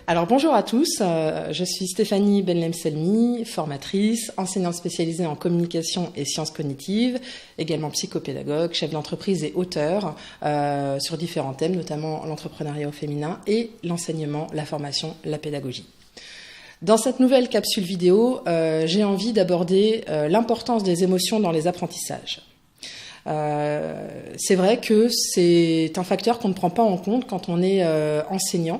Alors bonjour à tous, je suis Stéphanie Benlem-Selmi, formatrice, enseignante spécialisée en communication et sciences cognitives, également psychopédagogue, chef d'entreprise et auteur sur différents thèmes, notamment l'entrepreneuriat au féminin et l'enseignement, la formation, la pédagogie. Dans cette nouvelle capsule vidéo, j'ai envie d'aborder l'importance des émotions dans les apprentissages. C'est vrai que c'est un facteur qu'on ne prend pas en compte quand on est enseignant.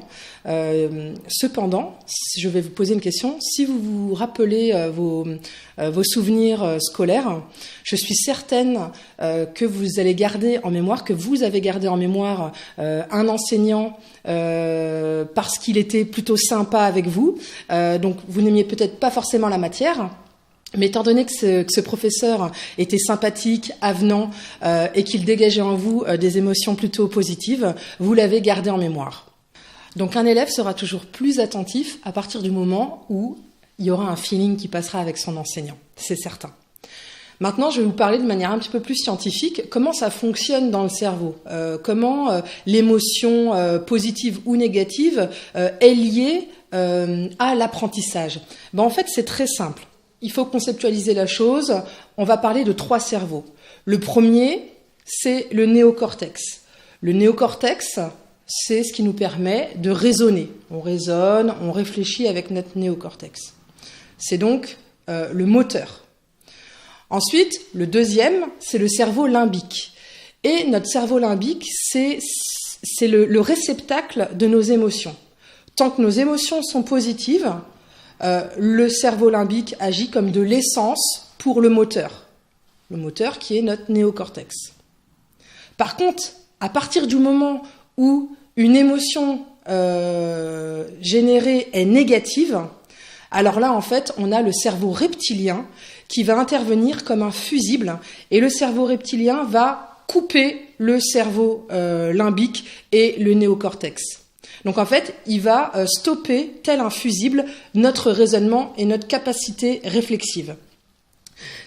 Cependant, je vais vous poser une question. Si vous vous rappelez vos souvenirs scolaires, je suis certaine que vous allez garder en mémoire, que vous avez gardé en mémoire un enseignant parce qu'il était plutôt sympa avec vous. Donc vous n'aimiez peut-être pas forcément la matière. Mais étant donné que ce professeur était sympathique, avenant et qu'il dégageait en vous des émotions plutôt positives, vous l'avez gardé en mémoire. Donc un élève sera toujours plus attentif à partir du moment où il y aura un feeling qui passera avec son enseignant, c'est certain. Maintenant, je vais vous parler de manière un petit peu plus scientifique, comment ça fonctionne dans le cerveau, comment l'émotion positive ou négative est liée à l'apprentissage. En fait, c'est très simple. Il faut conceptualiser la chose. On va parler de 3 cerveaux. Le premier, c'est le néocortex. Le néocortex, c'est ce qui nous permet de raisonner. On raisonne, on réfléchit avec notre néocortex. C'est donc le moteur. Ensuite, le deuxième, c'est le cerveau limbique. Et notre cerveau limbique, c'est le réceptacle de nos émotions. Tant que nos émotions sont positives, le cerveau limbique agit comme de l'essence pour le moteur qui est notre néocortex. Par contre, à partir du moment où une émotion générée est négative, alors là, en fait, on a le cerveau reptilien qui va intervenir comme un fusible, et le cerveau reptilien va couper le cerveau limbique et le néocortex. Donc en fait, il va stopper, tel un fusible, notre raisonnement et notre capacité réflexive.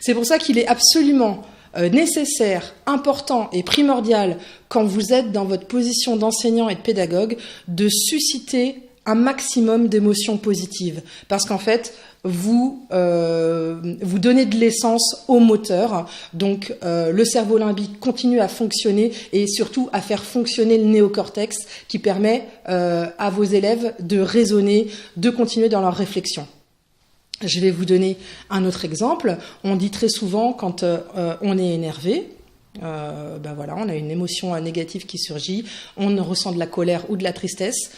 C'est pour ça qu'il est absolument nécessaire, important et primordial, quand vous êtes dans votre position d'enseignant et de pédagogue, de susciter un maximum d'émotions positives. Parce qu'en fait, vous donnez de l'essence au moteur, donc le cerveau limbique continue à fonctionner et surtout à faire fonctionner le néocortex qui permet à vos élèves de raisonner, de continuer dans leur réflexion. Je vais vous donner un autre exemple. On dit très souvent quand on est énervé, voilà, on a une émotion négative qui surgit, on ressent de la colère ou de la tristesse.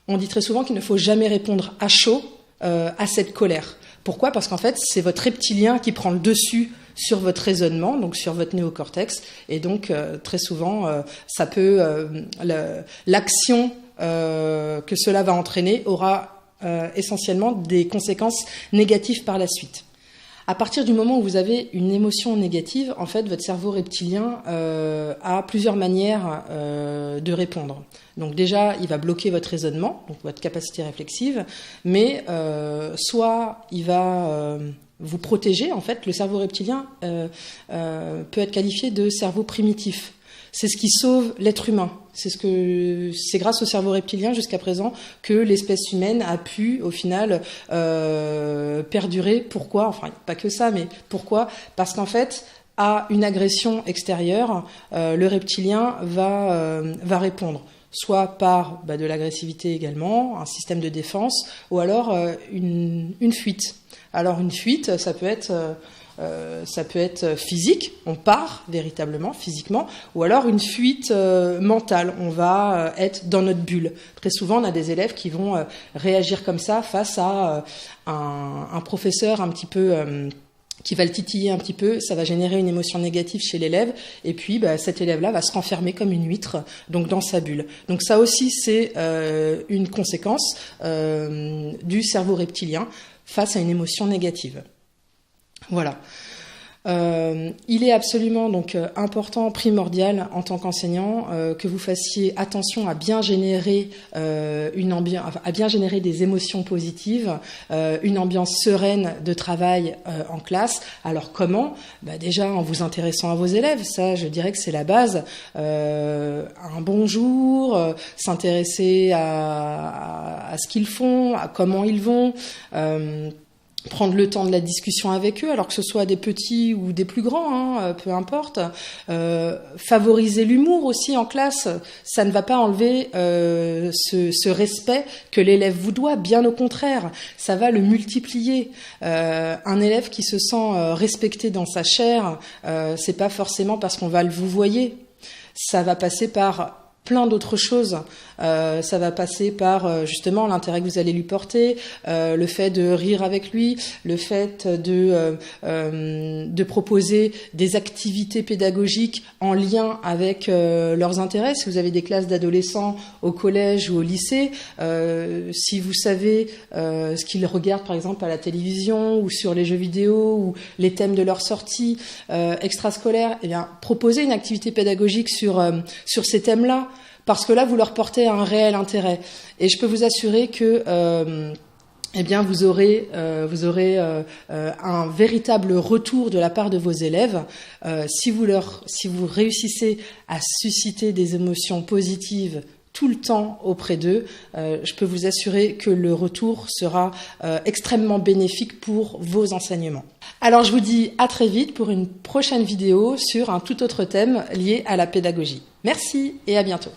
On dit très souvent qu'il ne faut jamais répondre à chaud à cette colère. Pourquoi ? Parce qu'en fait, c'est votre reptilien qui prend le dessus sur votre raisonnement, donc sur votre néocortex, et donc très souvent, ça peut l'action que cela va entraîner aura essentiellement des conséquences négatives par la suite. À partir du moment où vous avez une émotion négative, en fait, votre cerveau reptilien a plusieurs manières de répondre. Donc déjà, il va bloquer votre raisonnement, donc votre capacité réflexive, mais soit il va vous protéger. En fait, le cerveau reptilien peut être qualifié de cerveau primitif. C'est ce qui sauve l'être humain. C'est grâce au cerveau reptilien jusqu'à présent que l'espèce humaine a pu, au final, perdurer. Pourquoi ? Enfin, pas que ça, mais pourquoi ? Parce qu'en fait, à une agression extérieure, le reptilien va répondre. Soit par de l'agressivité également, un système de défense, ou alors une fuite. Alors une fuite, ça peut être physique, on part véritablement physiquement, ou alors une fuite mentale, on va être dans notre bulle. Très souvent, on a des élèves qui vont réagir comme ça face à un professeur un petit peu qui va le titiller un petit peu, ça va générer une émotion négative chez l'élève, et puis cet élève-là va se renfermer comme une huître, donc dans sa bulle. Donc ça aussi, c'est une conséquence du cerveau reptilien face à une émotion négative. Voilà. Il est absolument donc important, primordial en tant qu'enseignant que vous fassiez attention à bien générer une ambiance, à bien générer des émotions positives, une ambiance sereine de travail en classe. Alors comment ? Déjà en vous intéressant à vos élèves, ça je dirais que c'est la base. Un bonjour, s'intéresser à ce qu'ils font, à comment ils vont. Prendre le temps de la discussion avec eux, alors que ce soit des petits ou des plus grands, peu importe. Favoriser l'humour aussi en classe, ça ne va pas enlever ce respect que l'élève vous doit, bien au contraire, ça va le multiplier. Un élève qui se sent respecté dans sa chair, c'est pas forcément parce qu'on va le vouvoyer, ça va passer par plein d'autres choses. Ça va passer par justement l'intérêt que vous allez lui porter, le fait de rire avec lui, le fait de proposer des activités pédagogiques en lien avec leurs intérêts. Si vous avez des classes d'adolescents au collège ou au lycée, si vous savez ce qu'ils regardent par exemple à la télévision ou sur les jeux vidéo ou les thèmes de leur sortie extrascolaire, eh bien proposez une activité pédagogique sur ces thèmes-là. Parce que là, vous leur portez un réel intérêt. Et je peux vous assurer que eh bien, vous aurez un véritable retour de la part de vos élèves si vous réussissez à susciter des émotions positives tout le temps auprès d'eux. Je peux vous assurer que le retour sera extrêmement bénéfique pour vos enseignements. Alors, je vous dis à très vite pour une prochaine vidéo sur un tout autre thème lié à la pédagogie. Merci et à bientôt.